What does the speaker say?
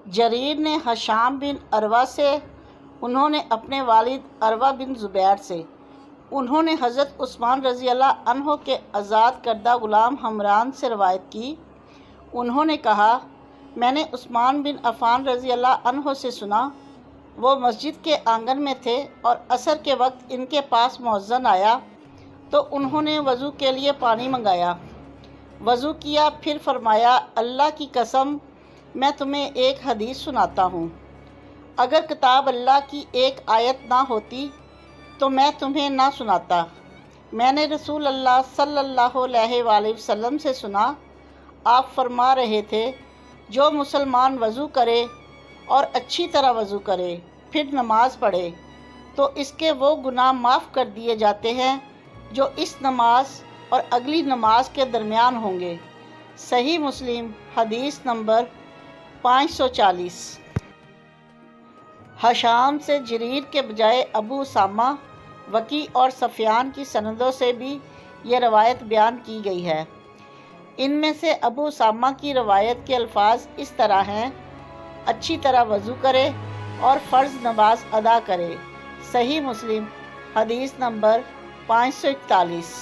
جریر نے ہشام بن عروہ سے، انہوں نے اپنے والد عروہ بن زبیر سے، انہوں نے حضرت عثمان رضی اللہ عنہ کے آزاد کردہ غلام حمران سے روایت کی، انہوں نے کہا میں نے عثمان بن عفان رضی اللہ عنہ سے سنا، وہ مسجد کے آنگن میں تھے اور عصر کے وقت ان کے پاس مؤذن آیا تو انہوں نے وضو کے لیے پانی منگایا، وضو کیا، پھر فرمایا اللہ کی قسم میں تمہیں ایک حدیث سناتا ہوں، اگر کتاب اللہ کی ایک آیت نہ ہوتی تو میں تمہیں نہ سناتا۔ میں نے رسول اللہ صلی اللہ علیہ وآلہ وسلم سے سنا، آپ فرما رہے تھے جو مسلمان وضو کرے اور اچھی طرح وضو کرے پھر نماز پڑھے تو اس کے وہ گناہ معاف کر دیے جاتے ہیں جو اس نماز اور اگلی نماز کے درمیان ہوں گے۔ صحیح مسلم حدیث نمبر 540۔ ہشام سے جریر کے بجائے ابو اسامہ، وکی اور سفیان کی سندوں سے بھی یہ روایت بیان کی گئی ہے۔ ان میں سے ابو اسامہ کی روایت کے الفاظ اس طرح ہیں، اچھی طرح وضو کرے اور فرض نماز ادا کرے۔ صحیح مسلم حدیث نمبر 541۔